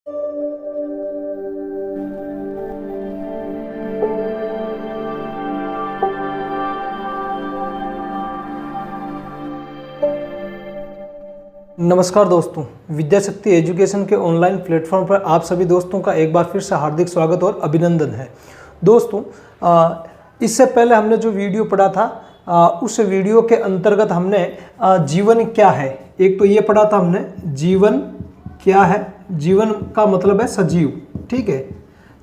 नमस्कार दोस्तों, विद्याशक्ति एजुकेशन के ऑनलाइन प्लेटफॉर्म पर आप सभी दोस्तों का एक बार फिर से हार्दिक स्वागत और अभिनंदन है। दोस्तों, इससे पहले हमने जो वीडियो पढ़ा था उस वीडियो के अंतर्गत हमने जीवन क्या है, एक तो ये पढ़ा था हमने जीवन क्या है। जीवन का मतलब है सजीव, ठीक है।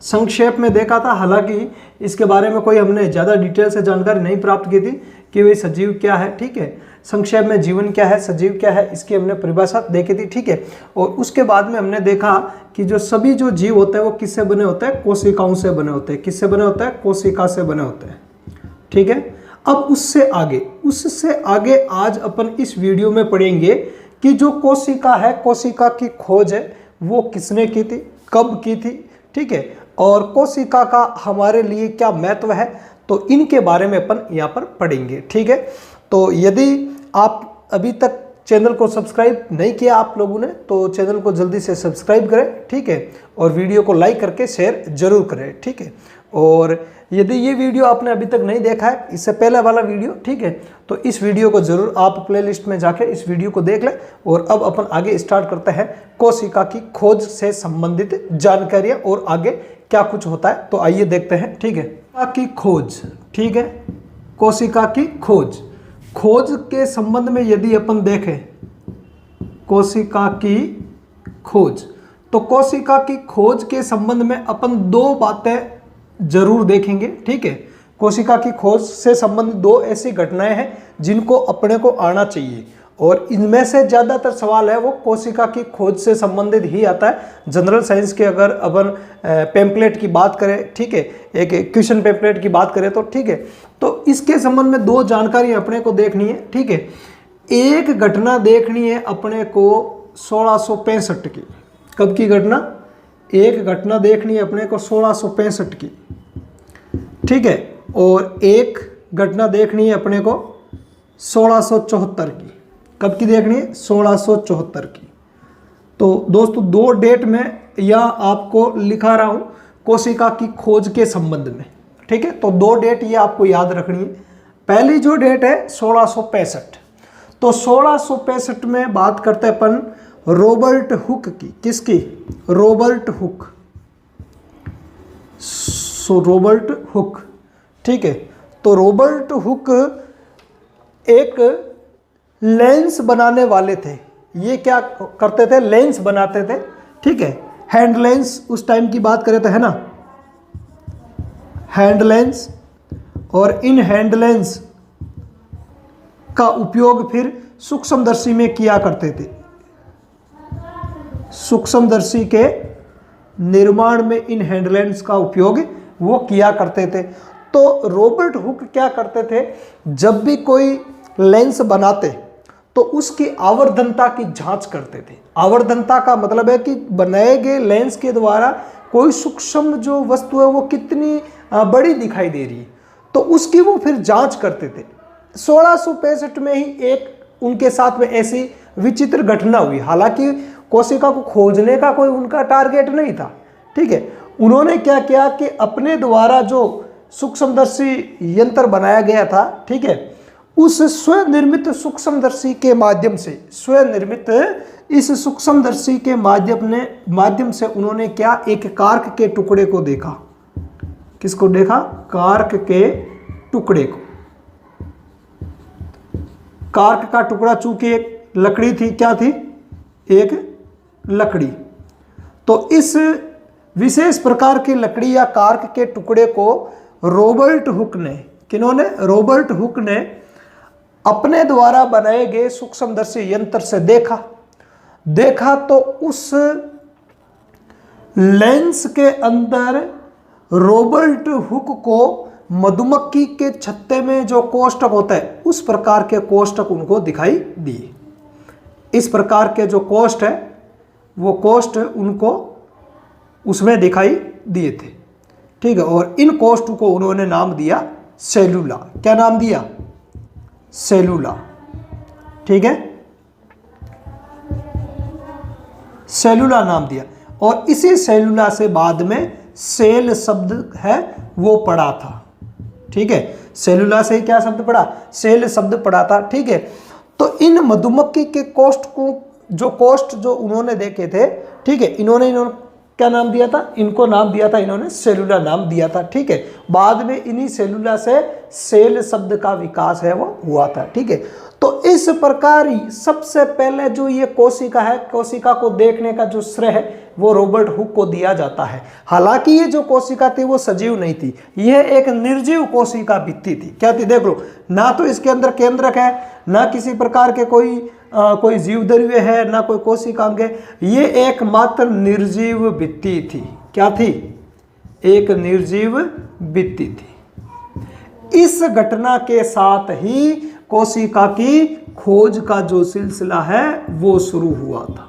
संक्षेप में देखा था, हालांकि इसके बारे में कोई हमने ज़्यादा डिटेल से जानकारी नहीं प्राप्त की थी कि भाई सजीव क्या है, ठीक है। संक्षेप में जीवन क्या है, सजीव क्या है, इसकी हमने परिभाषा देखी थी, ठीक है। और उसके बाद में हमने देखा कि जो सभी जो जीव होते हैं वो किससे बने होते हैं, कोशिकाओं से बने होते हैं। किससे बने होते हैं, कोशिका से बने होते हैं, ठीक है। अब उससे आगे आज अपन इस वीडियो में पढ़ेंगे कि जो कोशिका है, कोशिका की खोज है वो किसने की थी, कब की थी, ठीक है। और कोशिका का हमारे लिए क्या महत्व है, तो इनके बारे में अपन यहाँ पर पढ़ेंगे, ठीक है। तो यदि आप अभी तक चैनल को सब्सक्राइब नहीं किया आप लोगों ने, तो चैनल को जल्दी से सब्सक्राइब करें, ठीक है। और वीडियो को लाइक करके शेयर जरूर करें, ठीक है। और यदि ये वीडियो आपने अभी तक नहीं देखा है, इससे पहले वाला वीडियो, ठीक है, तो इस वीडियो को जरूर आप प्लेलिस्ट में जाके इस वीडियो को देख लें। और अब अपन आगे स्टार्ट करते हैं कोशिका की खोज से संबंधित जानकारियाँ और आगे क्या कुछ होता है, तो आइए देखते हैं, ठीक है। कोशिका की खोज, ठीक है, कोशिका की खोज के संबंध में यदि अपन देखें कोशिका की खोज, तो कोशिका की खोज के संबंध में अपन दो बातें जरूर देखेंगे, ठीक है। कोशिका की खोज से संबंधित दो ऐसी घटनाएं हैं जिनको अपने को आना चाहिए, और इनमें से ज़्यादातर सवाल है वो कोशिका की खोज से संबंधित ही आता है। जनरल साइंस के अगर अपन पेम्पलेट की बात करें, ठीक है, एक क्वेश्चन पेम्पलेट की बात करें तो ठीक है, तो इसके संबंध में दो जानकारी अपने को देखनी है, ठीक है। एक घटना देखनी है अपने को 1665 की। कब की घटना? एक घटना देखनी है अपने को 1665 की, ठीक है। और एक घटना देखनी है अपने को 1674 की। कब की देखनी है? 1674 की। तो दोस्तों दो डेट में यह आपको लिखा रहा हूं कोशिका की खोज के संबंध में, ठीक है। तो दो डेट ये आपको याद रखनी है। पहली जो डेट है 1665, तो 1665 में बात करते हैं अपन रॉबर्ट हुक की। किसकी? Robert Hooke. रॉबर्ट हुक, ठीक है। तो रॉबर्ट हुक एक लेंस बनाने वाले थे। ये क्या करते थे? लेंस बनाते थे, ठीक है। हैंड लेंस उस टाइम की बात करें तो, है ना, हैंड लेंस। और इन हैंड लेंस का उपयोग फिर सूक्ष्मदर्शी में किया करते थे। सूक्ष्मदर्शी के निर्माण में इन हैंड लेंस का उपयोग वो किया करते थे। तो रॉबर्ट हुक क्या करते थे, जब भी कोई लेंस बनाते तो उसकी आवर्धनता की जांच करते थे। आवर्धनता का मतलब है कि बनाए गए लेंस के द्वारा कोई सूक्ष्म जो वस्तु है वो कितनी बड़ी दिखाई दे रही है, तो उसकी वो फिर जांच करते थे। 1665 में ही एक उनके साथ में ऐसी विचित्र घटना हुई। हालांकि कोशिका को खोजने का कोई उनका टारगेट नहीं था, ठीक है। उन्होंने क्या किया कि अपने द्वारा जो सूक्ष्मदर्शी यंत्र बनाया गया था, ठीक है, उस स्वनिर्मित सूक्ष्मदर्शी के माध्यम से, स्वनिर्मित इस सूक्ष्मदर्शी के माध्यम से उन्होंने क्या, एक कार्क के टुकड़े को देखा। किसको देखा? कार्क के टुकड़े को। कार्क का टुकड़ा चूंकि एक लकड़ी थी, क्या थी? एक लकड़ी। तो इस विशेष प्रकार की लकड़ी या कार्क के टुकड़े को रॉबर्ट हुक ने, किन्होंने? रॉबर्ट हुक ने अपने द्वारा बनाए गए सूक्ष्मदर्शी यंत्र से देखा तो उस लेंस के अंदर रॉबर्ट हुक को मधुमक्खी के छत्ते में जो कोष्ठक होता है उस प्रकार के कोष्ठक उनको दिखाई दिए। इस प्रकार के जो कोष्ठ है वो कोष्ठ उनको उसमें दिखाई दिए थे, ठीक है। और इन कोष्ठ को उन्होंने नाम दिया सेलुला। क्या नाम दिया? सेलुला, ठीक है, सेलुला नाम दिया। और इसी सेलुला से बाद में सेल शब्द है वो पड़ा था। ठीक है, सेलुला से क्या शब्द पड़ा, सेल शब्द पड़ा था। ठीक है, तो इन मधुमक्खी के कोष्ठ जो उन्होंने देखे थे, ठीक है, इन्होंने क्या नाम दिया था, इनको नाम दिया था इन्होंने सेलुला नाम दिया था। ठीक है, बाद में इन्हीं सेलुला से सेल शब्द का विकास है वो हुआ था। ठीक है, तो इस प्रकार सबसे पहले जो ये कोशिका है, कोशिका को देखने का जो श्रेय है वो रॉबर्ट हुक को दिया जाता है। हालांकि ये जो कोशिका थी वो सजीव नहीं थी, यह एक निर्जीव कोशिका भित्ति थी। क्या थी देख लो, ना तो इसके अंदर केंद्रक है, ना किसी प्रकार के कोई जीव द्रव्य है, ना कोई कोशिकांग है, ये एकमात्र निर्जीव भित्ति थी। क्या थी, एक निर्जीव भित्ति थी। इस घटना के साथ ही कोशिका की खोज का जो सिलसिला है वो शुरू हुआ था।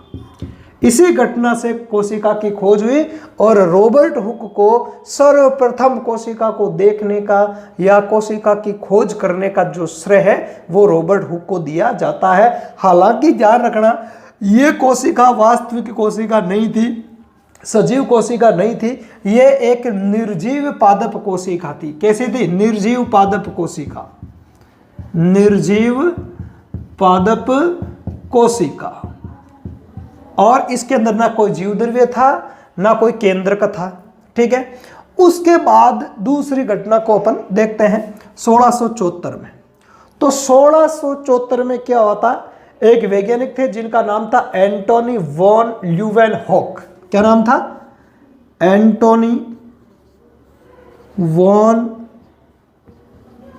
इसी घटना से कोशिका की खोज हुई और रॉबर्ट हुक को सर्वप्रथम कोशिका को देखने का या कोशिका की खोज करने का जो श्रेय है वो रॉबर्ट हुक को दिया जाता है। हालांकि ध्यान रखना, ये कोशिका वास्तविक कोशिका नहीं थी, सजीव कोशिका नहीं थी, ये एक निर्जीव पादप कोशिका थी। कैसी थी, निर्जीव पादप कोशिका, निर्जीव पादप कोशिका। और इसके अंदर ना कोई जीव द्रव्य था, ना कोई केंद्रक था। ठीक है, उसके बाद दूसरी घटना को अपन देखते हैं 1674 में। तो 1674 में क्या हुआ था, एक वैज्ञानिक थे जिनका नाम था एंटोनी वॉन ल्यूवेनहॉक। क्या नाम था, Antony von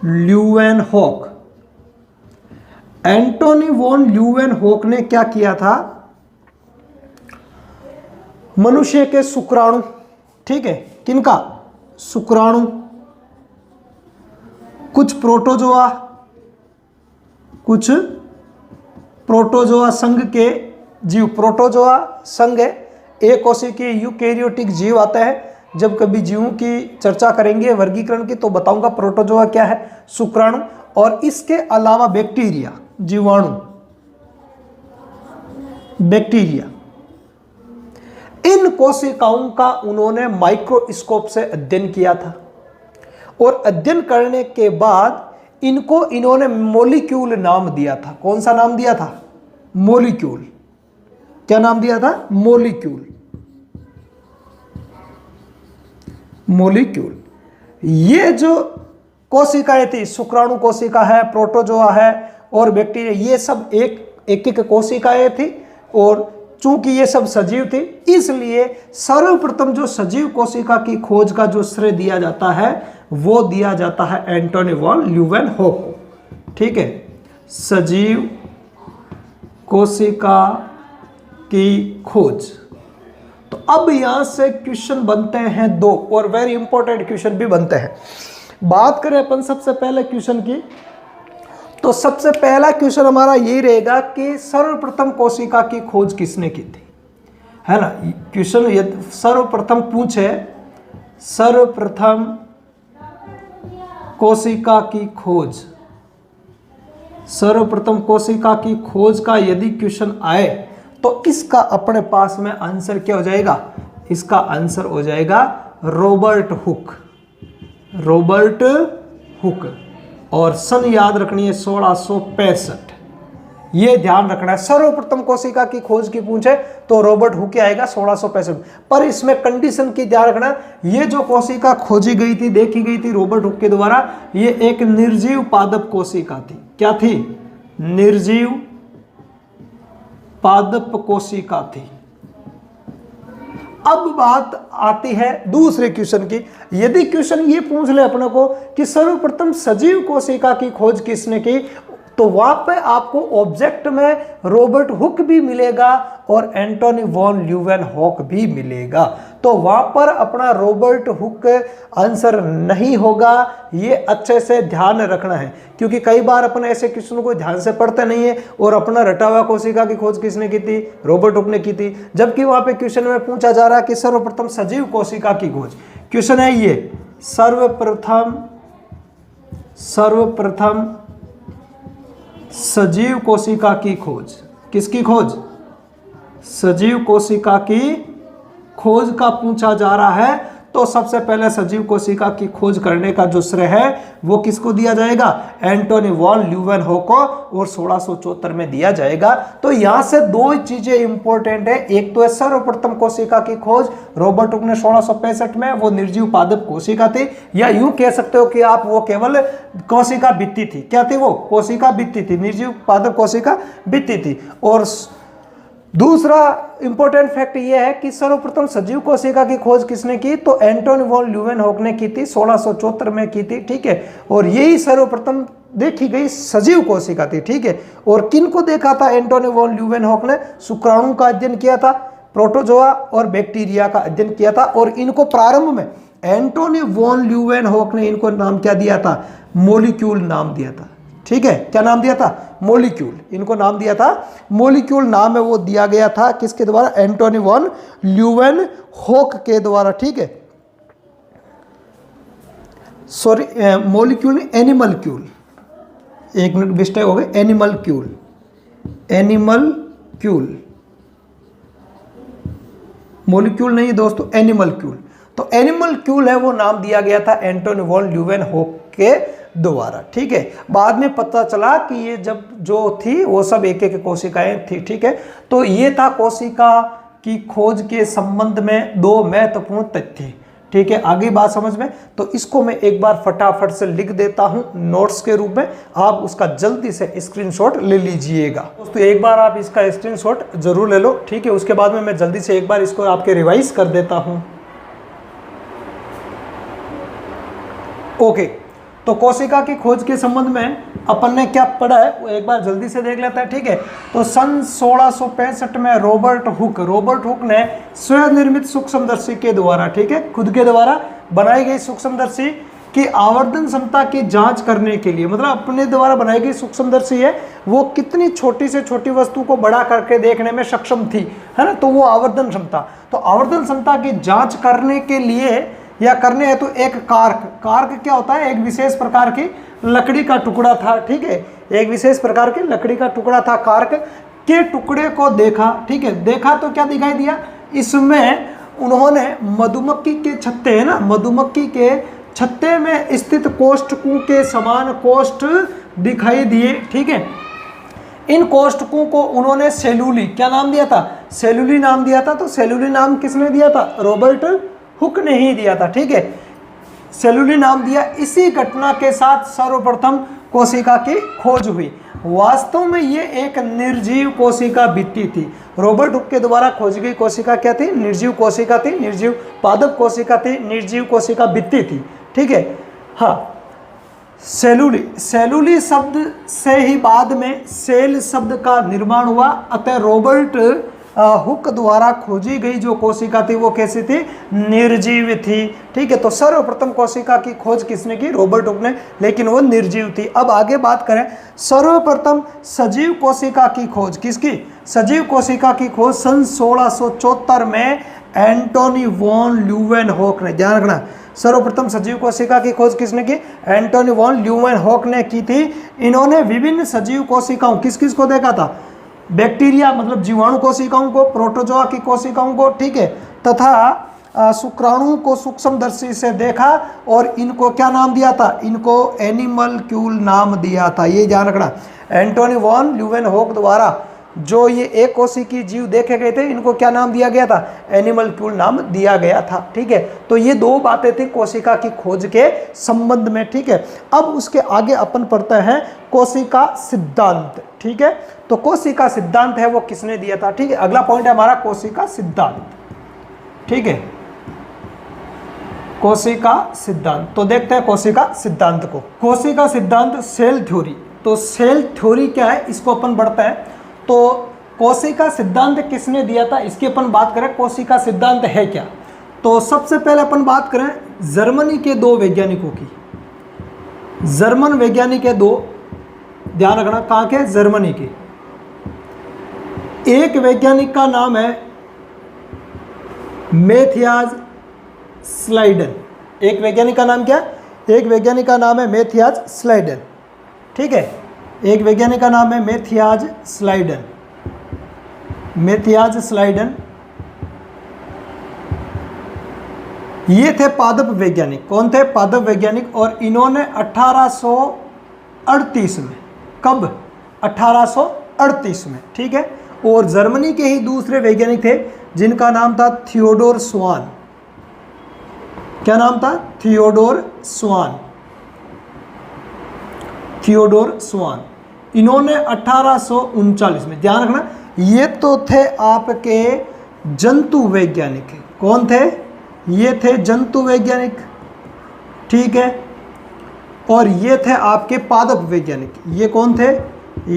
Leeuwenhoek. Antony von Leeuwenhoek ने क्या किया था, मनुष्य के शुक्राणु, ठीक है, किनका, शुक्राणु, कुछ प्रोटोजोआ संघ के जीव, प्रोटोजोआ संघ है, एक कोशिकीय यूकेरियोटिक जीव आता है। जब कभी जीवों की चर्चा करेंगे वर्गीकरण की तो बताऊंगा प्रोटोजोआ क्या है, शुक्राणु, और इसके अलावा बैक्टीरिया, जीवाणु, बैक्टीरिया, इन कोशिकाओं का उन्होंने माइक्रोस्कोप से अध्ययन किया था। और अध्ययन करने के बाद इन्होंने मॉलिक्यूल नाम दिया था। कौन सा नाम दिया था, मॉलिक्यूल। क्या नाम दिया था, मॉलिक्यूल, मॉलिक्यूल। ये जो कोशिकाएं थी, शुक्राणु कोशिका है, प्रोटोजोआ है और बैक्टीरिया, ये सब एक कोशिकाएं थी। और चूंकि ये सब सजीव थी, इसलिए सर्वप्रथम जो सजीव कोशिका की खोज का जो श्रेय दिया जाता है वो दिया जाता है एंटोनी वॉन ल्यूवेनहॉक को। ठीक है, सजीव कोशिका की खोज। तो अब यहां से क्वेश्चन बनते हैं दो, और वेरी इंपॉर्टेंट क्वेश्चन भी बनते हैं। बात करें अपन सबसे पहले क्वेश्चन की, तो सबसे पहला क्वेश्चन हमारा यही रहेगा कि सर्वप्रथम कोशिका की खोज किसने की थी, है ना। क्वेश्चन यदि सर्वप्रथम पूछे, सर्वप्रथम कोशिका की खोज, सर्वप्रथम कोशिका की खोज का यदि क्वेश्चन आए तो इसका अपने पास में आंसर क्या हो जाएगा, इसका आंसर हो जाएगा रॉबर्ट हुक, रॉबर्ट हुक। और सन याद रखनी है 1665, ये ध्यान रखना है। सर्वप्रथम कोशिका की खोज की पूछे तो रॉबर्ट हुक आएगा 1665। पर इसमें कंडीशन की ध्यान रखना, ये जो कोशिका खोजी गई थी, देखी गई थी रॉबर्ट हुक के द्वारा, ये एक निर्जीव पादप कोशिका थी। क्या थी, निर्जीव पादप कोशिका थी। अब बात आती है दूसरे क्वेश्चन की। यदि क्वेश्चन ये पूछ ले अपने को कि सर्वप्रथम सजीव कोशिका की खोज किसने की, तो वहां पे आपको ऑब्जेक्ट में रॉबर्ट हुक भी मिलेगा और एंटोनी वॉन ल्यूवेनहॉक भी मिलेगा। तो वहां पर अपना रॉबर्ट हुक आंसर नहीं होगा, ये अच्छे से ध्यान रखना है, क्योंकि कई बार अपन ऐसे क्वेश्चन को ध्यान से पढ़ते नहीं है और अपना रटा हुआ कोशिका की खोज किसने की थी, रॉबर्ट हुक ने की थी, जबकि वहां पे क्वेश्चन में पूछा जा रहा है कि सर्वप्रथम सजीव कोशिका की खोज। क्वेश्चन है ये, सर्वप्रथम सजीव कोशिका की खोज, किसकी खोज, सजीव कोशिका की खोज का पूछा जा रहा है तो सबसे पहले सजीव कोशिका की खोज करने का जो श्रेय है वो किसको दिया जाएगा? एंटोनी वॉन ल्यूवेनहोक को, और 1674 में दिया जाएगा। तो यहां से दो चीजें इंपॉर्टेंट है, एक तो है सर्वप्रथम कोशिका की खोज रॉबर्ट हुक ने 1665 में, वो निर्जीव पादप कोशिका थी, या यूं कह सकते हो कि आप वो केवल कोशिका भित्ति थी। क्या थी वो? कोशिका भित्ति थी, निर्जीव पादप कोशिका भित्ति थी। और दूसरा इंपॉर्टेंट फैक्ट यह है कि सर्वप्रथम सजीव कोशिका की खोज किसने की? तो एंटोनी वॉन ल्यूवेनहोक ने की थी, 1674 में की थी, ठीक है। और यही सर्वप्रथम देखी गई सजीव कोशिका थी, ठीक है। और किन को देखा था एंटोनी वॉन ल्यूवेनहोक ने? शुक्राणु का अध्ययन किया था, प्रोटोजोआ और बैक्टीरिया का अध्ययन किया था। और इनको प्रारंभ में एंटोनी वॉन ल्यूवेनहोक ने इनको नाम क्या दिया था? मोलिक्यूल नाम दिया था, ठीक है। क्या नाम दिया था? मोलिक्यूल। इनको नाम दिया था मोलिक्यूल, नाम है वो दिया गया था किसके द्वारा? एंटोनी वॉन ल्यूवेनहोक के द्वारा, ठीक है। सॉरी, मोलिक्यूल एनिमलक्यूल, एक मिनट मिस्टेक हो गई, एनिमलक्यूल, एनिमलक्यूल, मोलिक्यूल नहीं दोस्तों, एनिमलक्यूल। तो एनिमलक्यूल है वो नाम दिया गया था एंटोनी वॉन ल्यूवेनहोक के द्वारा, ठीक है। बाद में पता चला कि ये जब जो थी वो सब एक एक कोशिकाएं थी, ठीक है। तो ये था कोशिका की खोज के संबंध में दो महत्वपूर्ण तथ्य, ठीक है। आगे बात समझ में, तो इसको मैं एक बार फटाफट से लिख देता हूं नोट्स के रूप में, आप उसका जल्दी से स्क्रीनशॉट ले लीजिएगा दोस्तों। एक बार आप इसका स्क्रीनशॉट जरूर ले लो, ठीक है। उसके बाद में मैं जल्दी से एक बार इसको आपके रिवाइज कर देता हूं। ओके, तो कोशिका की खोज के संबंध में अपन ने क्या पढ़ा है वो एक बार जल्दी से देख लेते हैं, ठीक है। तो सन 1665 में रॉबर्ट हुक ने स्वनिर्मित सूक्ष्मदर्शी के द्वारा, ठीक है, खुद के द्वारा बनाई गई सूक्ष्मदर्शी की आवर्धन क्षमता की जांच करने के लिए, मतलब अपने द्वारा बनाई गई सूक्ष्मदर्शी है वो कितनी छोटी से छोटी वस्तु को बड़ा करके देखने में सक्षम थी, है ना। तो वो आवर्धन क्षमता, तो आवर्धन क्षमता की जांच करने के लिए या करने है तो एक कार्क क्या होता है? एक विशेष प्रकार की लकड़ी का टुकड़ा था, ठीक है। एक विशेष प्रकार की लकड़ी का टुकड़ा था, कार्क के टुकड़े को देखा, ठीक है। देखा तो क्या दिखाई दिया? इसमें उन्होंने मधुमक्खी के छत्ते, है ना, मधुमक्खी के छत्ते में स्थित कोष्ठकों के समान कोष्ठ दिखाई दिए, ठीक है। इन कोष्ठकों को उन्होंने सेलुली, क्या नाम दिया था? सेलुली नाम दिया था। तो सेलुली नाम किसने दिया था? रॉबर्ट हुक ने ही दिया था, ठीक है। सेलुली नाम दिया। इसी घटना के साथ सर्वप्रथम कोशिका की खोज हुई। वास्तव में ये एक निर्जीव कोशिका भित्ति थी। रॉबर्ट हुक के द्वारा खोजी गई कोशिका क्या थी? निर्जीव कोशिका थी, निर्जीव पादप कोशिका थी, निर्जीव कोशिका भित्ति थी, ठीक है। हाँ, सेलुली शब्द से ही बाद में सेल शब्द का निर्माण हुआ। अतः रॉबर्ट हुक द्वारा खोजी गई जो कोशिका थी वो कैसी थी? निर्जीव थी, ठीक है। तो सर्वप्रथम कोशिका की खोज किसने की? रॉबर्ट हुक ने, लेकिन वो निर्जीव थी। अब आगे बात करें, सर्वप्रथम सजीव कोशिका की खोज किसकी? सजीव कोशिका की खोज सन 1674 में एंटोनी वॉन ल्यूवेनहोक ने, ध्यान रखना, सर्वप्रथम सजीव कोशिका की खोज किसने की? एंटोनी वॉन ल्यूवेनहोक ने की थी। इन्होंने विभिन्न सजीव कोशिकाओं, किस किस को देखा था? बैक्टीरिया मतलब जीवाणु कोशिकाओं को, प्रोटोजोआ की कोशिकाओं को, ठीक है, तथा शुक्राणु को सूक्ष्मदर्शी से देखा और इनको क्या नाम दिया था? इनको एनिमलक्यूल नाम दिया था। ये ध्यान रखना, एंटोनी वॉन ल्यूवेनहोक द्वारा जो ये एक कोशिकीय जीव देखे गए थे इनको क्या नाम दिया गया था? एनिमलक्यूल नाम दिया गया था, ठीक है। तो ये दो बातें थी कोशिका की खोज के संबंध में, ठीक है। अब उसके आगे अपन पढ़ते हैं कोशिका सिद्धांत, ठीक है। तो कोशिका सिद्धांत है वो किसने दिया था? ठीक है, अगला पॉइंट है हमारा कोशिका सिद्धांत, ठीक है। कोशिका सिद्धांत, तो देखते हैं कोशिका सिद्धांत को। कोशिका सिद्धांत सेल थ्योरी, तो सेल थ्योरी क्या है इसको अपन बढ़ते हैं। तो कोशिका सिद्धांत किसने दिया था इसकी अपन बात करें, कोशिका सिद्धांत है क्या। तो सबसे पहले अपन बात करें जर्मनी के दो वैज्ञानिकों की, जर्मन वैज्ञानिक है दो, ध्यान रखना कहाँ के? जर्मनी के। एक वैज्ञानिक का नाम है मैथियाज स्लाइडन। एक वैज्ञानिक का नाम क्या? एक वैज्ञानिक का नाम है मैथियाज स्लाइडन, ठीक है। एक वैज्ञानिक का नाम है मैथियाज स्लाइडन, मैथियाज स्लाइडन। ये थे पादप वैज्ञानिक। कौन थे? पादप वैज्ञानिक। और इन्होंने 1838 में, कब? 1838 में, ठीक है। और जर्मनी के ही दूसरे वैज्ञानिक थे जिनका नाम था थियोडोर स्वान। क्या नाम था? थियोडोर स्वान। थियोडोर स्वान। इन्होंने 1839 में, ध्यान रखना ये तो थे आपके जंतु वैज्ञानिक। कौन थे? ये थे जंतु वैज्ञानिक, ठीक है। और ये थे आपके पादप वैज्ञानिक। ये कौन थे?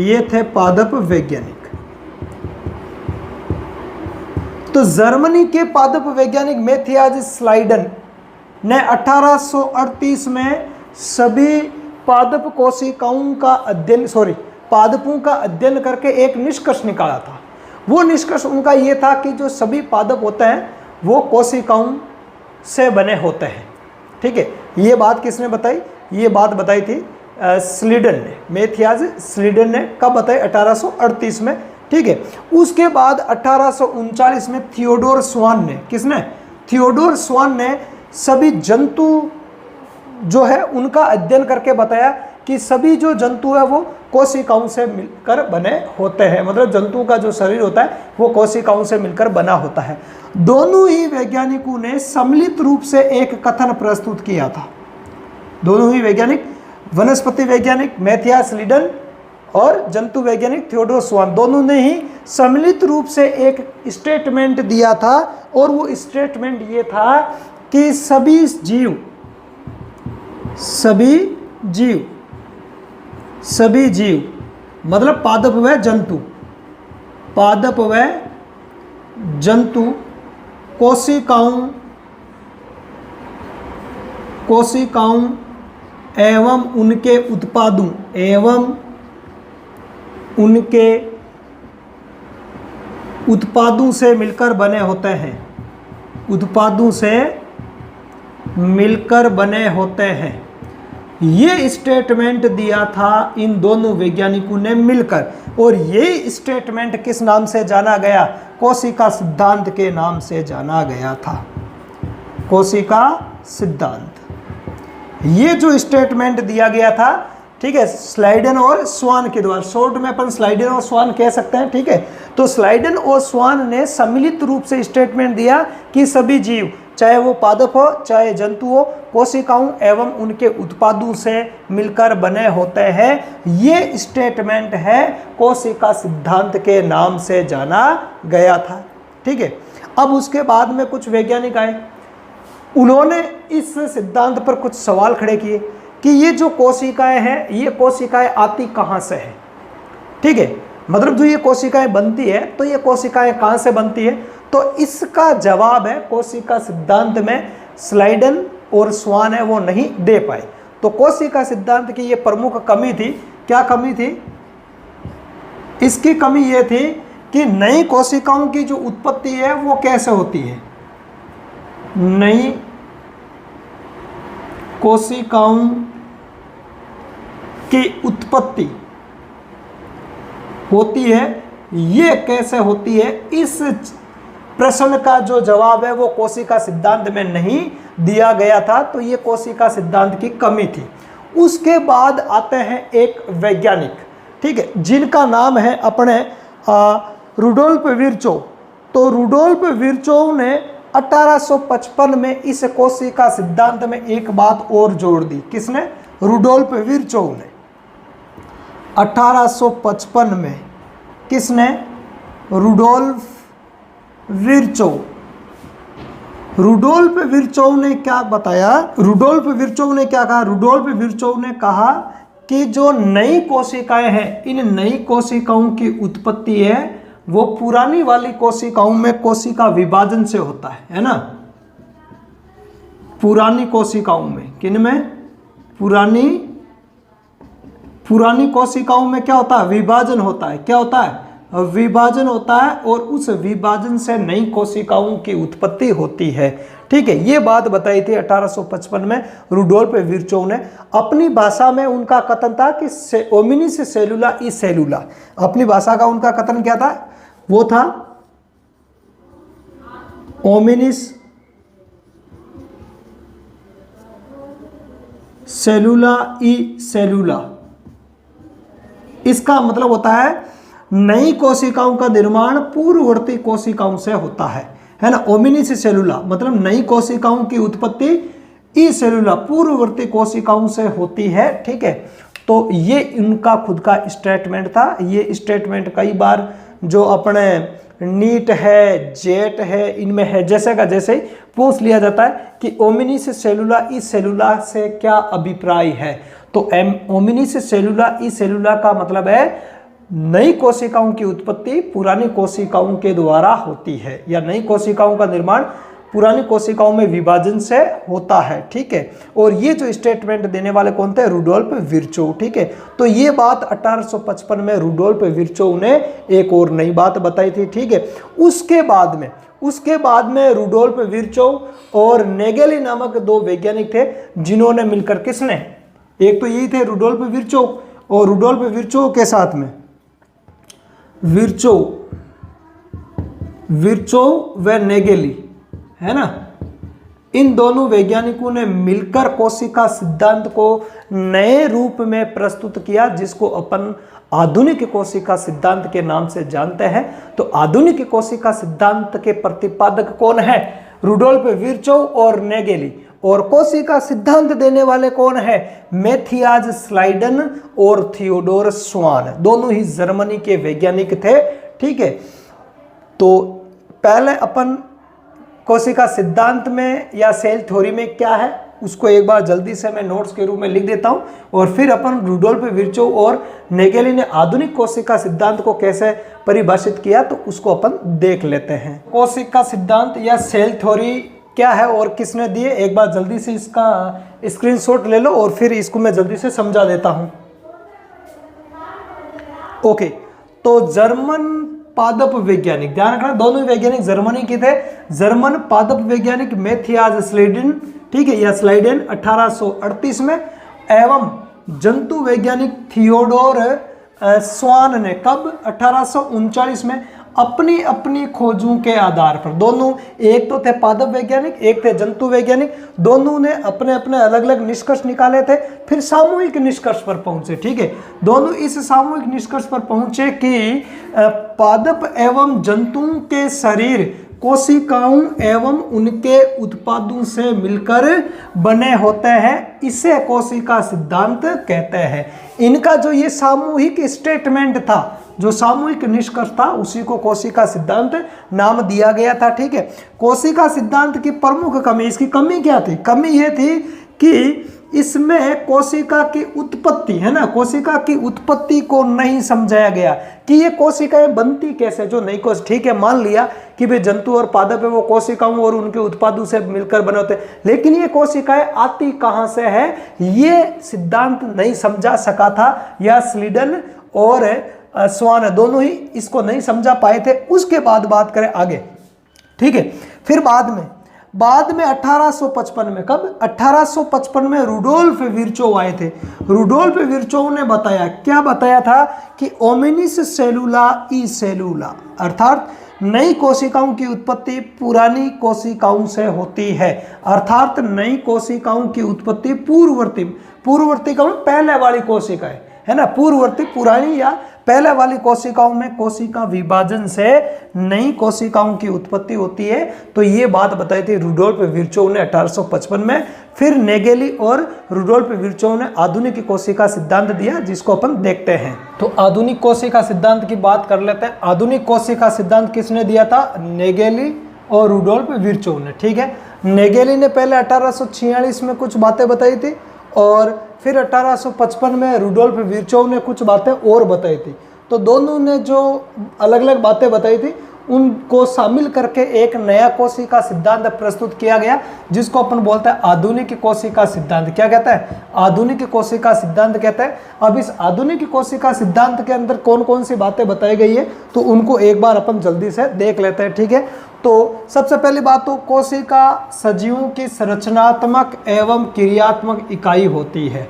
ये थे पादप वैज्ञानिक। तो जर्मनी के पादप वैज्ञानिक मैथियाज स्लाइडन ने 1838 में सभी पादप कोशिकाओं का अध्ययन, पादपों का अध्ययन करके एक निष्कर्ष निकाला था। वो निष्कर्ष उनका ये था कि जो सभी पादप होते हैं वो कोशिकाओं से बने होते हैं, ठीक है। ये बात किसने बताई? ये बात बताई थी स्लीडन ने, मैथियाज स्लीडन ने। कब बताई? 1838 में, ठीक है। उसके बाद 1839 में थियोडोर स्वान ने, किसने? थियोडोर स्वान ने सभी जंतु जो है उनका अध्ययन करके बताया कि सभी जो जंतु है वो कोशिकाओं से मिलकर बने होते हैं। मतलब जंतु का जो शरीर होता है वो कोशिकाओं से मिलकर बना होता है। दोनों ही वैज्ञानिकों ने सम्मिलित रूप से एक कथन प्रस्तुत किया था। दोनों ही वैज्ञानिक, वनस्पति वैज्ञानिक मैथियाज स्लीडन और जंतु वैज्ञानिक थियोडोर स्वान, दोनों ने ही सम्मिलित रूप से एक स्टेटमेंट दिया था। और वो स्टेटमेंट ये था कि सभी जीव मतलब पादप व जंतु कोशिकाओं एवं उनके उत्पादों से मिलकर बने होते हैं। ये स्टेटमेंट दिया था इन दोनों वैज्ञानिकों ने मिलकर। और ये स्टेटमेंट किस नाम से जाना गया? कोशिका सिद्धांत के नाम से जाना गया था। कोशिका सिद्धांत। ये जो स्टेटमेंट दिया गया था, ठीक है, स्लाइडन और स्वान के द्वारा, शॉर्ट में अपन स्लाइडन और स्वान कह सकते हैं, ठीक है। तो स्लाइडन और स्वान ने सम्मिलित रूप से स्टेटमेंट दिया कि सभी जीव, चाहे वो पादप हो चाहे जंतु हो, कोशिकाओं एवं उनके उत्पादों से मिलकर बने होते हैं। ये स्टेटमेंट है कोशिका सिद्धांत के नाम से जाना गया था, ठीक है। अब उसके बाद में कुछ वैज्ञानिक आए, उन्होंने इस सिद्धांत पर कुछ सवाल खड़े किए कि ये जो कोशिकाएं हैं, ये कोशिकाएं आती कहाँ से हैं, ठीक है। मतलब जो ये कोशिकाएं बनती है तो ये कोशिकाएं कहाँ से बनती है? तो इसका जवाब है कोशिका सिद्धांत में स्लाइडन और स्वान है वो नहीं दे पाए। तो कोशिका सिद्धांत की ये प्रमुख कमी थी। क्या कमी थी? इसकी कमी ये थी कि नई कोशिकाओं की जो उत्पत्ति है वो कैसे होती है। नई कोशिकाओं की उत्पत्ति होती है, ये कैसे होती है, इस प्रश्न का जो जवाब है वो कोशिका सिद्धांत में नहीं दिया गया था। तो ये कोशिका सिद्धांत की कमी थी। उसके बाद आते हैं एक वैज्ञानिक, ठीक है, जिनका नाम है अपने रुडोल्फ विर्चोव। तो रुडोल्फ विर्चोव ने 1855 में इस कोशिका सिद्धांत में एक बात और जोड़ दी। किसने? रुडोल्फ विर्चोव ने। 1855 में किसने? रुडोल्फ विर्चोव। रुडोल्फ विर्चोव ने क्या बताया? रुडोल्फ विर्चोव ने क्या कहा? रुडोल्फ विर्चोव ने कहा कि जो नई कोशिकाएं हैं, इन नई कोशिकाओं की उत्पत्ति है वो पुरानी वाली कोशिकाओं में कोशिका विभाजन से होता है ना। पुरानी कोशिकाओं में, किन में? पुरानी कोशिकाओं में क्या होता है? विभाजन होता है। क्या होता है? विभाजन होता है और उस विभाजन से नई कोशिकाओं की उत्पत्ति होती है, ठीक है। ये बात बताई थी 1855 में रुडोल्फ विर्चोव ने। अपनी भाषा में उनका कथन था कि ओमिनिस सेलुला ई सेलुला। अपनी भाषा का उनका कथन क्या था? वो था ओमिनिस सेलुला ई सेलुला, इसका मतलब होता है नई कोशिकाओं का निर्माण पूर्ववर्ती कोशिकाओं से होता है ना। ओमिनिस सेलुला मतलब नई कोशिकाओं की उत्पत्ति ई सेलुला पूर्ववर्ती कोशिकाओं से होती है, ठीक है। तो ये इनका खुद का स्टेटमेंट था। ये स्टेटमेंट कई बार जो अपने नीट है, जेट है, इनमें है जैसे का जैसे ही पूछ लिया जाता है कि ओमिनिस सेलुला ई सेलुला से क्या अभिप्राय है। तो ओमिनिस सेलुला ई सेलुला का मतलब है नई कोशिकाओं की उत्पत्ति पुरानी कोशिकाओं के द्वारा होती है, या नई कोशिकाओं का निर्माण पुरानी कोशिकाओं में विभाजन से होता है, ठीक है। और ये जो स्टेटमेंट देने वाले कौन थे? रुडोल्फ विर्चोव, ठीक है। तो ये बात 1855 में रुडोल्फ विर्चोव ने एक और नई बात बताई थी, ठीक है। उसके बाद में रुडोल्फ विर्चोव और नेगेली नामक दो वैज्ञानिक थे, जिन्होंने मिलकर किसने, एक तो यही थे रुडोल्फ विर्चोव, और रुडोल्फ विर्चोव के साथ में विर्चोव व नेगेली, है ना, इन दोनों वैज्ञानिकों ने मिलकर कोशिका सिद्धांत को नए रूप में प्रस्तुत किया, जिसको अपन आधुनिक कोशिका सिद्धांत के नाम से जानते हैं। तो आधुनिक कोशिका सिद्धांत के प्रतिपादक कौन है? रुडोल्फ विर्चोव और नेगेली। और कोशिका सिद्धांत देने वाले कौन है? मैथियाज स्लाइडन और थियोडोर स्वान, दोनों ही जर्मनी के वैज्ञानिक थे, ठीक है। तो पहले अपन कोशिका सिद्धांत में या सेल थ्योरी में क्या है उसको एक बार जल्दी से मैं नोट्स के रूप में लिख देता हूं, और फिर अपन रुडोल्फ विर्चोव और नेगेली ने आधुनिक कोशिका सिद्धांत को कैसे परिभाषित किया तो उसको अपन देख लेते हैं। कोशिका सिद्धांत या सेल थ्योरी क्या है और किसने दिए, एक बार जल्दी से इसका स्क्रीनशॉट ले लो और फिर इसको मैं जल्दी से समझा देता हूं। ओके, तो जर्मन पादप वैज्ञानिक, ध्यान रखना दोनों वैज्ञानिक जर्मनी के थे। जर्मन पादप वैज्ञानिक मैथियाज स्लाइडन, ठीक है, या स्लाइडन 1838 में, एवं जंतु वैज्ञानिक थियोडोर स्वान ने कब? 1839 में, अपनी अपनी खोजों के आधार पर। दोनों, एक तो थे पादप वैज्ञानिक, एक थे जंतु वैज्ञानिक, दोनों ने अपने अपने अलग अलग निष्कर्ष निकाले थे, फिर सामूहिक निष्कर्ष पर पहुंचे, ठीक है। दोनों इस सामूहिक निष्कर्ष पर पहुंचे कि पादप एवं जंतुओं के शरीर कोशिकाओं एवं उनके उत्पादों से मिलकर बने होते हैं, इसे कोशिका सिद्धांत कहते हैं। इनका जो ये सामूहिक स्टेटमेंट था, जो सामूहिक निष्कर्ष था, उसी को कोशिका सिद्धांत नाम दिया गया था, ठीक है। कोशिका सिद्धांत की प्रमुख कमी, इसकी कमी क्या थी? कमी ये थी कि इसमें कोशिका की उत्पत्ति, है ना, कोशिका की उत्पत्ति को नहीं समझाया गया कि ये कोशिकाएं बनती कैसे, जो नई कोशिका, ठीक है, मान लिया कि भाई जंतु और पादप है वो कोशिकाओं और उनके उत्पादों से मिलकर बने होते हैं, लेकिन ये कोशिकाएं आती कहाँ से है, ये सिद्धांत नहीं समझा सका था, या स्लाइडन और स्वान दोनों ही इसको नहीं समझा पाए थे। उसके बाद बात करें आगे, ठीक है। फिर बाद में 1855 में, कब? 1855 में रुडोल्फ विर्चोव आए थे। रुडोल्फ विर्चोव ने बताया, क्या बताया था कि ओमिनिस सेलुला ई सेलुला, अर्थात नई कोशिकाओं की उत्पत्ति पुरानी कोशिकाओं से होती है, अर्थात नई कोशिकाओं की उत्पत्ति पूर्ववर्ती का पहले वाली कोशिकाएं, है ना, पूर्ववर्ती पुरानी या पहले वाली कोशिकाओं में कोशिका विभाजन से नई कोशिकाओं की उत्पत्ति होती है। तो ये बात बताई थी रुडोल्फ विर्चोव ने 1855 में। फिर नेगेली और रुडोल्फ विर्चोव ने आधुनिक कोशिका सिद्धांत दिया, जिसको अपन देखते हैं। तो आधुनिक कोशिका सिद्धांत की बात कर लेते हैं। आधुनिक कोशिका सिद्धांत किसने दिया था? नेगेली और रुडोल्फ विर्चोव ने, ठीक है। नेगेली ने पहले 1846 में कुछ बातें बताई थी, और फिर 1855 में रुडोल्फ विर्चोव ने कुछ बातें और बताई थी। तो दोनों ने जो अलग अलग बातें बताई थी उनको शामिल करके एक नया कोशिका सिद्धांत प्रस्तुत किया गया, जिसको अपन बोलते हैं आधुनिक कोशिका सिद्धांत। क्या कहता है? आधुनिक कोशिका सिद्धांत कहता है। अब इस आधुनिक कोशिका सिद्धांत के अंदर कौन कौन सी बातें बताई गई है तो उनको एक बार अपन जल्दी से देख लेते हैं, ठीक है। तो सबसे पहली बात तो कोशिका सजीवों की संरचनात्मक एवं क्रियात्मक इकाई होती है।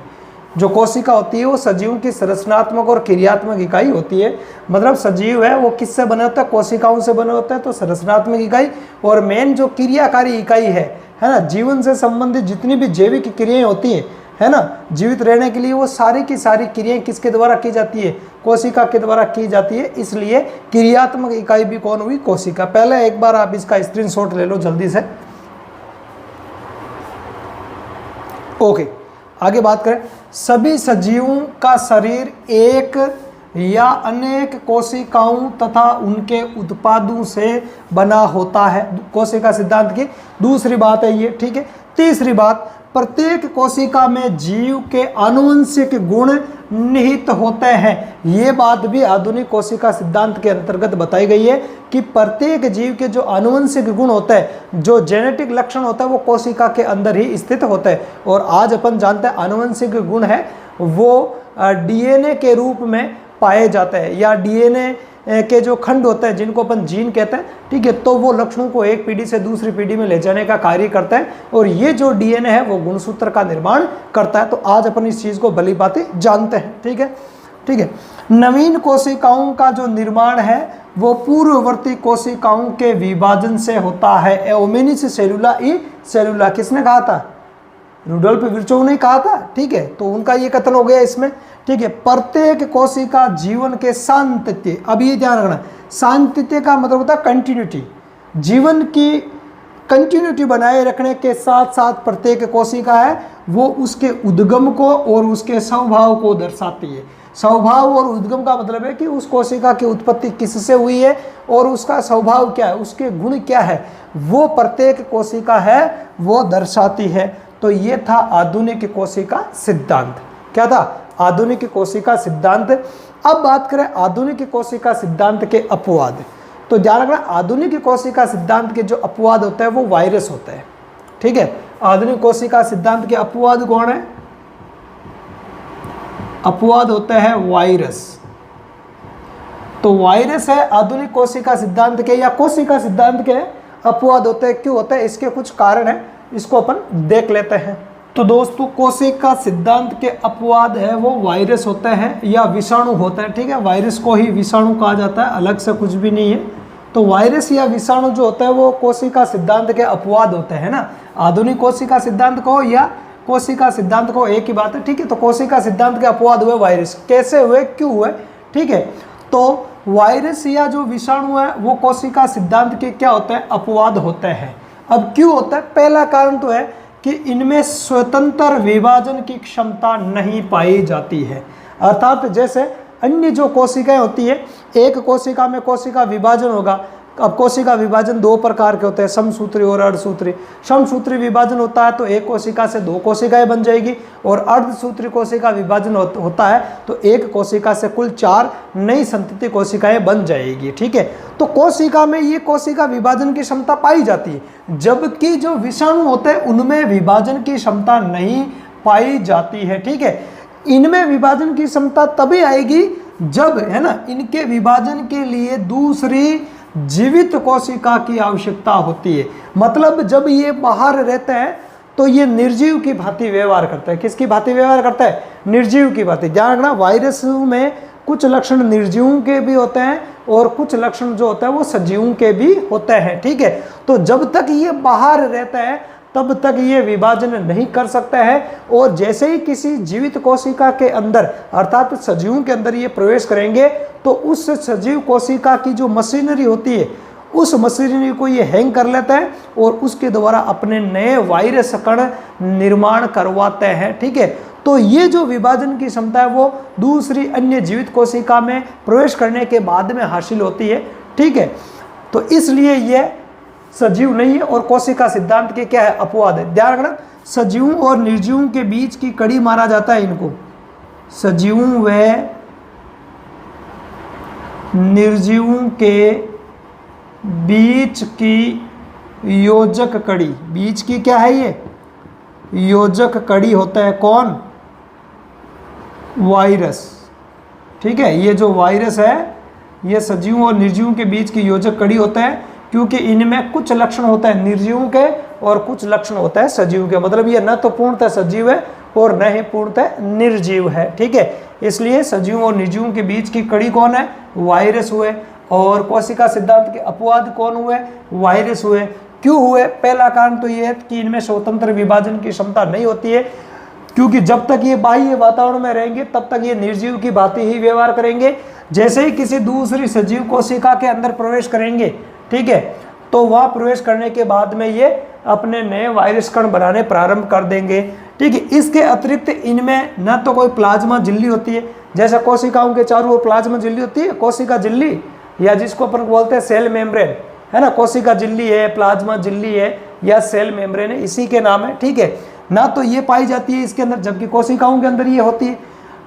जो कोशिका होती है वो सजीवों की संरचनात्मक और क्रियात्मक इकाई होती है। मतलब सजीव है वो किससे बने होता है? कोशिकाओं से बने होते हैं, तो संरचनात्मक इकाई। और मेन जो क्रियाकारी इकाई है ना, जीवन से संबंधित जितनी भी जैविक क्रियाएं होती हैं, है ना, जीवित रहने के लिए वो सारी की सारी क्रियाएं किसके द्वारा की जाती है, कोशिका के द्वारा की जाती है। इसलिए क्रियात्मक इकाई भी कौन हुई, कोशिका। पहले एक बार आप इसका स्क्रीनशॉट ले लो जल्दी से। ओके, आगे बात करें। सभी सजीवों का शरीर एक या अनेक कोशिकाओं तथा उनके उत्पादों से बना होता है। कोशिका सिद्धांत की दूसरी बात है ये, ठीक है। तीसरी बात, प्रत्येक कोशिका में जीव के आनुवंशिक गुण निहित होते हैं। ये बात भी आधुनिक कोशिका सिद्धांत के अंतर्गत बताई गई है कि प्रत्येक जीव के जो आनुवंशिक गुण होते हैं, जो जेनेटिक लक्षण होता है, वो कोशिका के अंदर ही स्थित होते हैं। और आज अपन जानते हैं आनुवंशिक गुण है वो डीएनए के रूप में पाए जाते हैं, या डीएनए के जो खंड होते हैं जिनको अपन जीन कहते हैं, ठीक है। तो वो लक्षणों को एक पीढ़ी से दूसरी पीढ़ी में ले जाने का कार्य करते हैं, और ये जो डीएनए है वो गुणसूत्र का निर्माण करता है। तो आज अपन इस चीज को भली भांति जानते हैं, ठीक है, ठीक है। नवीन कोशिकाओं का जो निर्माण है वो पूर्ववर्ती कोशिकाओं के विभाजन से होता है। ओमेनिस सेलुला ई सेलुला, किसने कहा था, रुडोल्फ विर्चोव ने कहा था, ठीक है। तो उनका ये कथन हो गया इसमें, ठीक है। प्रत्येक कोशिका जीवन के सातत्य, अब ये ध्यान रखना, सातत्य का मतलब होता है कंटिन्यूटी, जीवन की कंटिन्यूटी बनाए रखने के साथ साथ प्रत्येक कोशिका है वो उसके उद्गम को और उसके स्वभाव को दर्शाती है। स्वभाव और उद्गम का मतलब है कि उस कोशिका की उत्पत्ति किससे हुई है और उसका स्वभाव क्या है, उसके गुण क्या है, वो प्रत्येक कोशिका है वो दर्शाती है। तो ये था आधुनिक कोशिका सिद्धांत। क्या था, आधुनिक कोशिका सिद्धांत। अब बात करें आधुनिक कोशिका सिद्धांत के अपवाद। तो ध्यान रखना, आधुनिक कोशिका सिद्धांत के जो अपवाद होते हैं वो वायरस होते हैं, ठीक है। आधुनिक कोशिका सिद्धांत के अपवाद कौन है, अपवाद होते हैं वायरस। तो वायरस है आधुनिक कोशिका सिद्धांत के, या कोशिका सिद्धांत के अपवाद होते हैं। क्यों होते हैं, इसके कुछ कारण हैं, इसको अपन देख लेते हैं। तो दोस्तों, कोशिका सिद्धांत के अपवाद है वो वायरस होते हैं या विषाणु होते हैं, ठीक है। वायरस को ही विषाणु कहा जाता है, अलग से कुछ भी नहीं है। तो वायरस या विषाणु जो होता है वो कोशिका सिद्धांत के अपवाद होते हैं ना। आधुनिक कोशिका सिद्धांत को या कोशिका सिद्धांत को एक ही बात है, ठीक है। तो कोशिका सिद्धांत के अपवाद हुए वायरस, कैसे हुए, क्यों हुए, ठीक है। तो वायरस या जो विषाणु है वो कोशिका सिद्धांत के क्या होते हैं, अपवाद होते हैं। अब क्यों होता है, पहला कारण तो है कि इनमें स्वतंत्र विभाजन की क्षमता नहीं पाई जाती है। अर्थात जैसे अन्य जो कोशिकाएं होती है, एक कोशिका में कोशिका विभाजन होगा। अब कोशिका विभाजन दो प्रकार के होते हैं, समसूत्री और अर्धसूत्री। समसूत्री विभाजन होता है तो एक कोशिका से दो कोशिकाएं बन जाएगी, और अर्धसूत्री कोशिका विभाजन होता है तो एक कोशिका से कुल 4 नई संतति कोशिकाएं बन जाएगी, ठीक है। तो कोशिका में ये कोशिका विभाजन की क्षमता पाई जाती है, जबकि जो विषाणु होते हैं उनमें विभाजन की क्षमता नहीं पाई जाती है, ठीक है। इनमें विभाजन की क्षमता तभी आएगी जब, है ना, इनके विभाजन के लिए दूसरी जीवित कोशिका की आवश्यकता होती है। मतलब जब ये बाहर रहते हैं तो ये निर्जीव की भांति व्यवहार करता है। किसकी भांति व्यवहार करता है, निर्जीव की भांति। ध्यान रखना, वायरस में कुछ लक्षण निर्जीवों के भी होते हैं और कुछ लक्षण जो होते हैं वो सजीवों के भी होते हैं, ठीक है। तो जब तक ये बाहर रहता है तब तक ये विभाजन नहीं कर सकता है, और जैसे ही किसी जीवित कोशिका के अंदर अर्थात सजीवों के अंदर ये प्रवेश करेंगे तो उस सजीव कोशिका की जो मशीनरी होती है उस मशीनरी को ये हैंग कर लेता है और उसके द्वारा अपने नए वायरस कण निर्माण करवाते हैं, ठीक है। तो ये जो विभाजन की क्षमता है वो दूसरी अन्य जीवित कोशिका में प्रवेश करने के बाद में हासिल होती है, ठीक है। तो इसलिए ये सजीव नहीं है और कोशिका सिद्धांत के क्या है, अपवाद है। ध्यान रखना, सजीवों और निर्जीवों के बीच की कड़ी माना जाता है इनको, सजीवों व निर्जीवों के बीच की योजक कड़ी। बीच की क्या है, ये योजक कड़ी होता है। कौन, वायरस, ठीक है। ये जो वायरस है ये सजीवों और निर्जीवों के बीच की योजक कड़ी होता है, क्योंकि इनमें कुछ लक्षण होता है निर्जीवों के और कुछ लक्षण होता है सजीव के। मतलब ये न तो पूर्णतः सजीव है और न ही पूर्णतः निर्जीव है, ठीक है। इसलिए सजीवों और निर्जीवों के बीच की कड़ी कौन है, वायरस हुए। और कोशिका सिद्धांत के अपवाद कौन हुए, वायरस हुए। क्यों हुए, पहला कारण तो ये है कि इनमें स्वतंत्र विभाजन की क्षमता नहीं होती है, क्योंकि जब तक ये बाह्य वातावरण में रहेंगे तब तक ये निर्जीव की भांति ही व्यवहार करेंगे। जैसे ही किसी दूसरी सजीव कोशिका के अंदर प्रवेश करेंगे, ठीक है, तो वह प्रवेश करने के बाद में ये अपने नए वायरस कण बनाने प्रारंभ कर देंगे, ठीक है। इसके अतिरिक्त इनमें न तो कोई प्लाज्मा झिल्ली होती है, जैसे कोशिकाओं के चारों ओर प्लाज्मा झिल्ली होती है, कोशिका झिल्ली, या जिसको अपन बोलते हैं सेल मेम्ब्रेन, है ना, कोशिका झिल्ली है, प्लाज्मा झिल्ली है या सेल मेम्ब्रेन है, इसी के नाम है, ठीक है। ना तो ये पाई जाती है इसके अंदर, जबकि कोशिकाओं के अंदर ये होती है,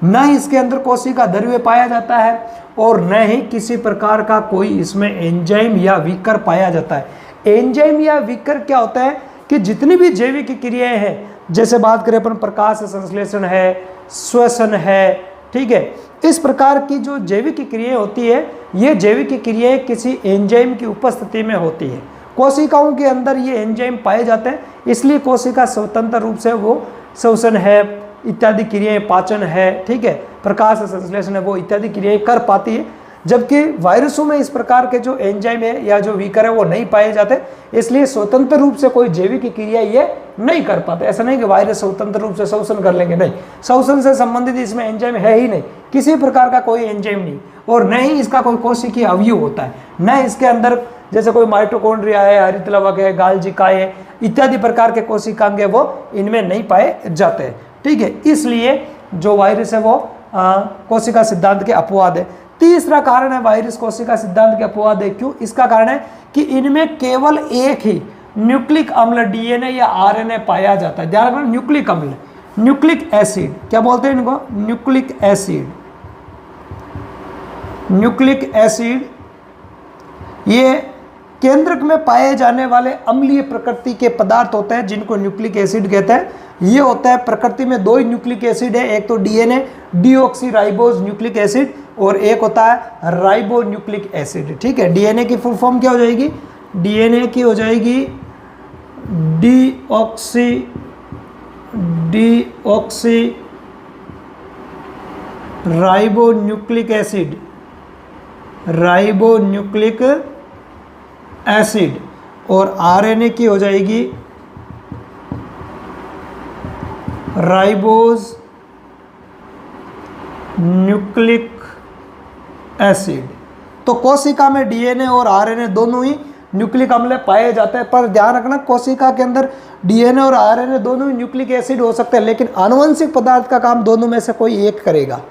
न इसके अंदर कोशिका द्रव्य पाया जाता है और न ही किसी प्रकार का कोई इसमें एंजाइम या विकर पाया जाता है। एंजाइम या विकर क्या होता है कि जितनी भी जैविक क्रियाएं हैं, जैसे बात करें अपन प्रकाश संश्लेषण है, श्वसन है, ठीक है, इस प्रकार की जो जैविक क्रियाएं होती है, ये जैविक क्रियाएं किसी एंजाइम की उपस्थिति में होती है। कोशिकाओं के अंदर ये एंजाइम पाए जाते हैं, इसलिए कोशिका स्वतंत्र रूप से वो श्वसन है इत्यादि क्रियाएं, पाचन है, ठीक है, प्रकाश संश्लेषण है, वो इत्यादि क्रियाएं कर पाती है। जबकि वायरसों में इस प्रकार के जो एंजाइम है या जो विकर है वो नहीं पाए जाते, इसलिए स्वतंत्र रूप से कोई जैविक क्रिया ये नहीं कर पाते। ऐसा नहीं कि वायरस स्वतंत्र रूप से श्वसन कर लेंगे, नहीं, श्वसन से संबंधित इसमें एंजाइम है ही नहीं, किसी प्रकार का कोई एंजाइम नहीं, और न ही इसका कोई कोशिकीय अवयव होता है, न इसके अंदर जैसे कोई माइटोकॉन्ड्रिया है, हरितलवक है, गाल्जिका है, इत्यादि प्रकार के कोशिकांग है वो इनमें नहीं पाए जाते हैं, ठीक है। इसलिए जो वायरस है वो कोशिका सिद्धांत के अपवाद है। तीसरा कारण है वायरस कोशिका सिद्धांत के अपवाद है, क्यों? इसका कारण है कि इनमें केवल एक ही न्यूक्लिक अम्ल डीएनए या आरएनए पाया जाता है। ध्यान रखना, न्यूक्लिक अम्ल, न्यूक्लिक एसिड, क्या बोलते हैं इनको? Nucleic acid. न्यूक्लिक एसिड ये केंद्रक में पाए जाने वाले अम्लीय प्रकृति के पदार्थ होते हैं जिनको न्यूक्लिक एसिड कहते हैं। ये होता है, प्रकृति में दो ही न्यूक्लिक एसिड है, एक तो DNA deoxy ribose nucleic acid और एक होता है राइबो न्यूक्लिक एसिड, ठीक है। डीएनए की फुल फॉर्म क्या हो जाएगी? डीएनए की हो जाएगी deoxy ribo nucleic acid, ribo nucleic acid, और आरएनए की हो जाएगी राइबोज न्यूक्लिक एसिड। तो कोशिका में डीएनए और आरएनए दोनों ही न्यूक्लिक अम्ल पाए जाते हैं, पर ध्यान रखना कोशिका के अंदर डीएनए और आरएनए दोनों ही न्यूक्लिक एसिड हो सकते हैं, लेकिन आनुवंशिक पदार्थ का काम दोनों में से कोई एक करेगा।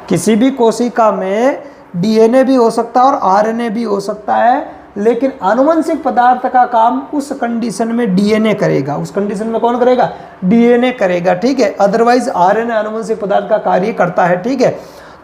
किसी भी कोशिका में डीएनए भी हो सकता है और आरएनए भी हो सकता है, लेकिन आनुवंशिक पदार्थ का काम उस कंडीशन में डीएनए करेगा। उस कंडीशन में कौन करेगा? डीएनए करेगा, ठीक है। अदरवाइज आरएनए आनुवंशिक पदार्थ का कार्य करता है, ठीक है।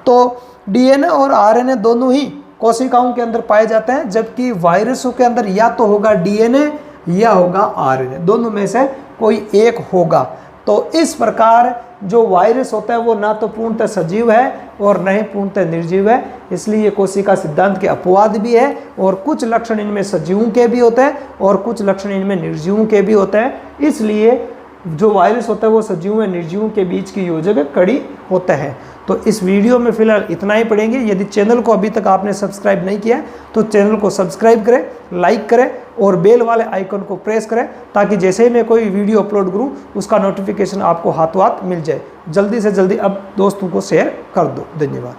तो डीएनए और आरएनए दोनों ही कोशिकाओं के अंदर पाए जाते हैं, जबकि वायरसों के अंदर या तो होगा डीएनए या होगा आरएनए, दोनों में से कोई एक होगा। तो इस प्रकार जो वायरस होता है वो ना तो पूर्णतः सजीव है और न ही पूर्णतः निर्जीव है, इसलिए कोशिका सिद्धांत के अपवाद भी है, और कुछ लक्षण इनमें सजीवों के भी होते हैं और कुछ लक्षण इनमें निर्जीवों के भी होते हैं। इसलिए जो वायरस होता है वो सजीवों और निर्जीवों के बीच की योजक कड़ी होता है। तो इस वीडियो में फिलहाल इतना ही पढ़ेंगे। यदि चैनल को अभी तक आपने सब्सक्राइब नहीं किया तो चैनल को सब्सक्राइब करें, लाइक करें और बेल वाले आइकन को प्रेस करें, ताकि जैसे ही मैं कोई वीडियो अपलोड करूं उसका नोटिफिकेशन आपको हाथों हाथ मिल जाए। जल्दी से जल्दी अब दोस्तों को शेयर कर दो। धन्यवाद।